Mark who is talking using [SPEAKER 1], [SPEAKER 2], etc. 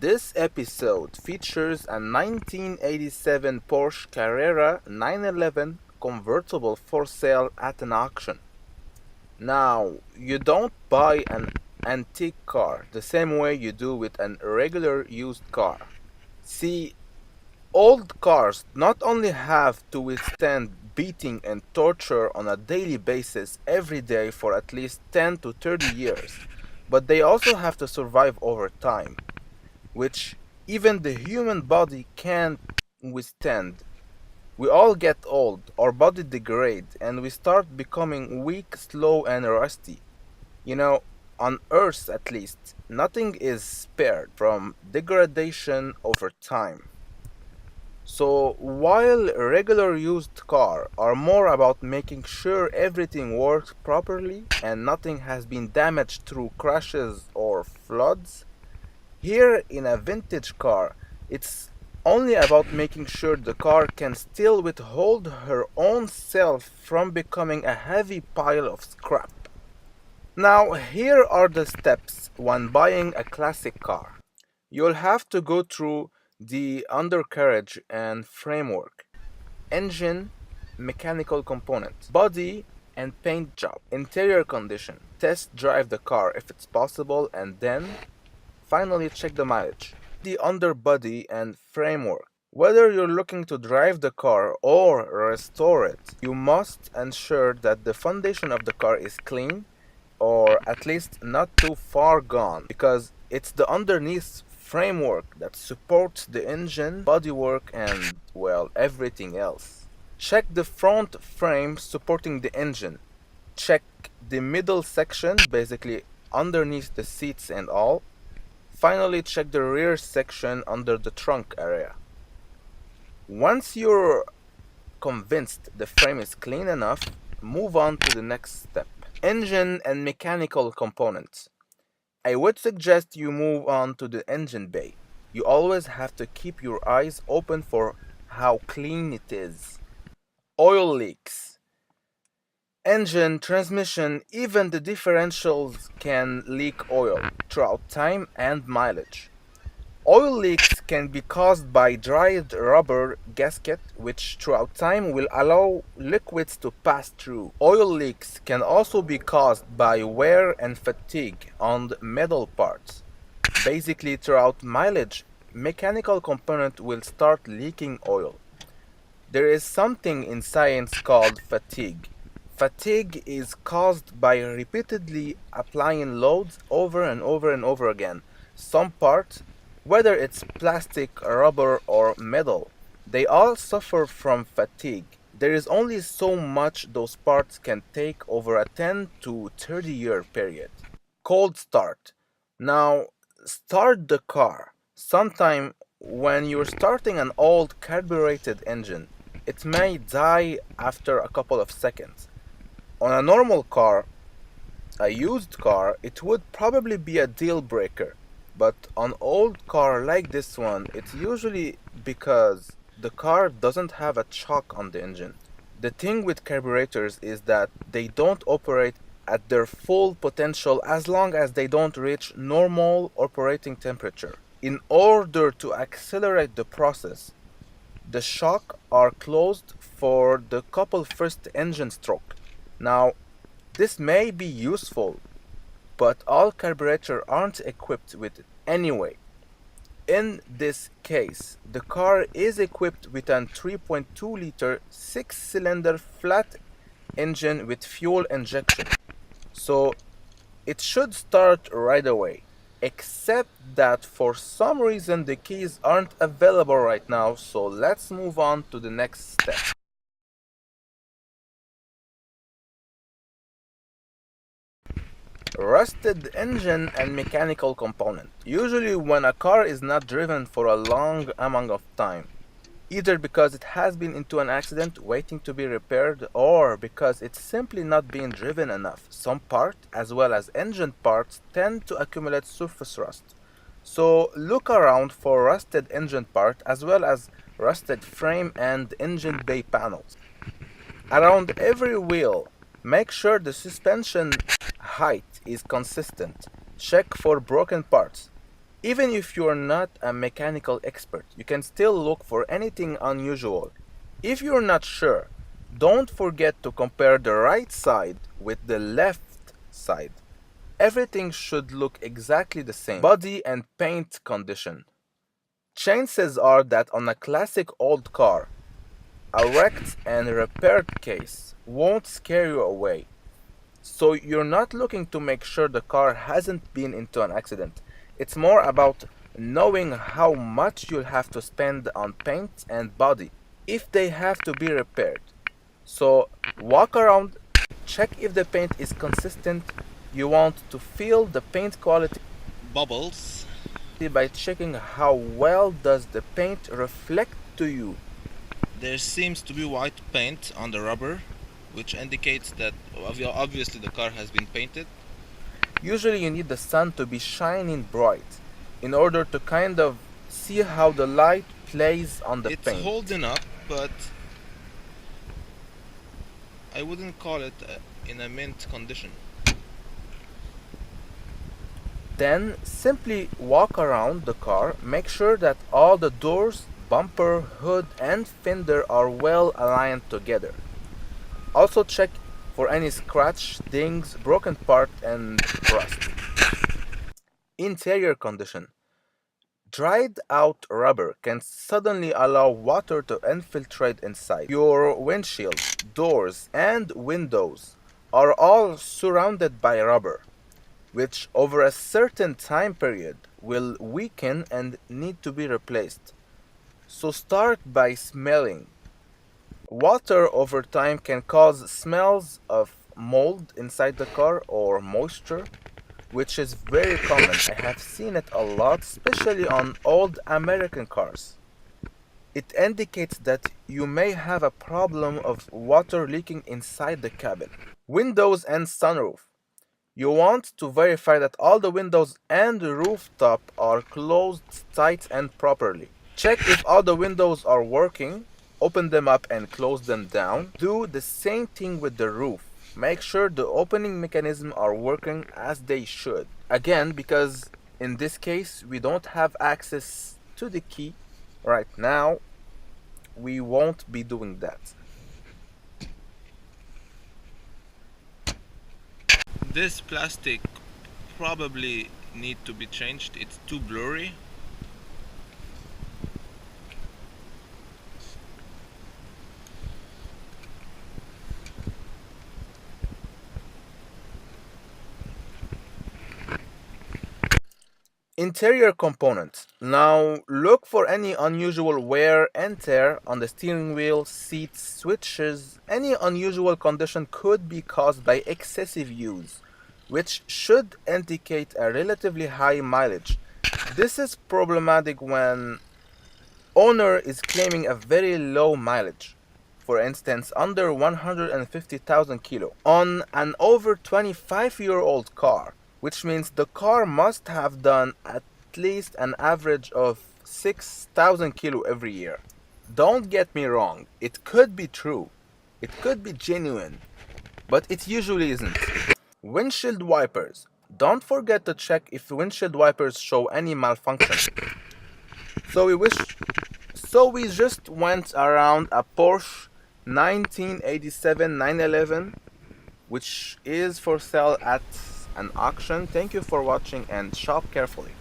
[SPEAKER 1] This episode features a 1987 Porsche Carrera 911 convertible for sale at an auction. Now, you don't buy an antique car the same way you do with an regular used car. See, old cars not only have to withstand beating and torture on a daily basis every day for at least 10 to 30 years, but they also have to survive over time, which even the human body can't withstand. We all get old, our body degrades, and we start becoming weak, slow, and rusty. You know, on Earth at least, nothing is spared from degradation over time. So, while regular used cars are more about making sure everything works properly and nothing has been damaged through crashes or floods, here in a vintage car, it's only about making sure the car can still withhold her own self from becoming a heavy pile of scrap. Now, here are the steps when buying a classic car. You'll have to go through the undercarriage and framework, engine, mechanical components, body and paint job, interior condition, test drive the car if it's possible, and then finally check the mileage, the underbody and framework. Whether you're looking to drive the car or restore it, you must ensure that the foundation of the car is clean or at least not too far gone, because it's the underneath framework that supports the engine, bodywork, and, well, everything else. Check the front frame supporting the engine. Check the middle section, basically underneath the seats and all. Finally, check the rear section under the trunk area. Once you're convinced the frame is clean enough, move on to the next step. Engine and mechanical components. I would suggest you move on to the engine bay. You always have to keep your eyes open for how clean it is. Oil leaks. Engine, transmission, even the differentials can leak oil throughout time and mileage. Oil leaks can be caused by dried rubber gasket, which throughout time will allow liquids to pass through. Oil leaks can also be caused by wear and fatigue on the metal parts. Basically, throughout mileage, mechanical component will start leaking oil. There is something in science called fatigue. Fatigue is caused by repeatedly applying loads over and over and over again. Some parts, whether it's plastic, rubber, or metal, they all suffer from fatigue. There is only so much those parts can take over a 10 to 30 year period. Cold start. Now, start the car. Sometime when you're starting an old carbureted engine, it may die after a couple of seconds. On a normal car, a used car, it would probably be a deal breaker. But on old car like this one, it's usually because the car doesn't have a choke on the engine. The thing with carburetors is that they don't operate at their full potential as long as they don't reach normal operating temperature. In order to accelerate the process, the shock are closed for the couple first engine stroke. Now, this may be useful, but all carburetors aren't equipped with it anyway. In this case, the car is equipped with a 3.2 liter 6-cylinder flat engine with fuel injection, so it should start right away, except that for some reason the keys aren't available right now, so let's move on to the next step. Rusted engine and mechanical component. Usually when a car is not driven for a long amount of time, either because it has been into an accident waiting to be repaired or because it's simply not being driven enough, some part as well as engine parts tend to accumulate surface rust. So look around for rusted engine part as well as rusted frame and engine bay panels. Around every wheel, make sure the suspension height is consistent. Check for broken parts. Even if you're not a mechanical expert, you can still look for anything unusual. If you're not sure, don't forget to compare the right side with the left side. Everything should look exactly the same. Body and paint condition. Chances are that on a classic old car, a wrecked and repaired case won't scare you away. So you're not looking to make sure the car hasn't been into an accident. It's more about knowing how much you'll have to spend on paint and body if they have to be repaired. So walk around, check if the paint is consistent. You want to feel the paint quality
[SPEAKER 2] Bubbles.
[SPEAKER 1] by checking how well does the paint reflect to you.
[SPEAKER 2] There seems to be white paint on the rubber, which indicates that obviously the car has been painted.
[SPEAKER 1] Usually you need the sun to be shining bright in order to kind of see how the light plays on the
[SPEAKER 2] It's
[SPEAKER 1] paint.
[SPEAKER 2] holding up, but I wouldn't call it in a mint condition.
[SPEAKER 1] Then simply walk around the car, make sure that all the doors, bumper, hood and fender are well aligned together. Also check for any scratch, dings, broken part and rust. Interior condition. Dried out rubber can suddenly allow water to infiltrate inside. Your windshield, doors, and windows are all surrounded by rubber, which over a certain time period will weaken and need to be replaced. So start by smelling. Water over time can cause smells of mold inside the car or moisture, which is very common. I have seen it a lot, especially on old American cars. It indicates that you may have a problem of water leaking inside the cabin. Windows and sunroof. You want to verify that all the windows and the rooftop are closed tight and properly. Check if all the windows are working, open them up and close them down. Do the same thing with the roof. Make sure the opening mechanism are working as they should. Again, because in this case we don't have access to the key right now, we won't be doing that.
[SPEAKER 2] This plastic probably need to be changed. It's too blurry.
[SPEAKER 1] Interior components. Now look for any unusual wear and tear on the steering wheel, seats, switches. Any unusual condition could be caused by excessive use, which should indicate a relatively high mileage. This is problematic when owner is claiming a very low mileage, for instance under 150,000 kilo, on an over 25-year-old car, which means the car must have done at least an average of 6,000 kilo every year. Don't get me wrong, it could be true, it could be genuine, but it usually isn't. Windshield wipers. Don't forget to check if windshield wipers show any malfunction. So we just went around a Porsche 1987 911, which is for sale at an auction. Thank you for watching and shop carefully.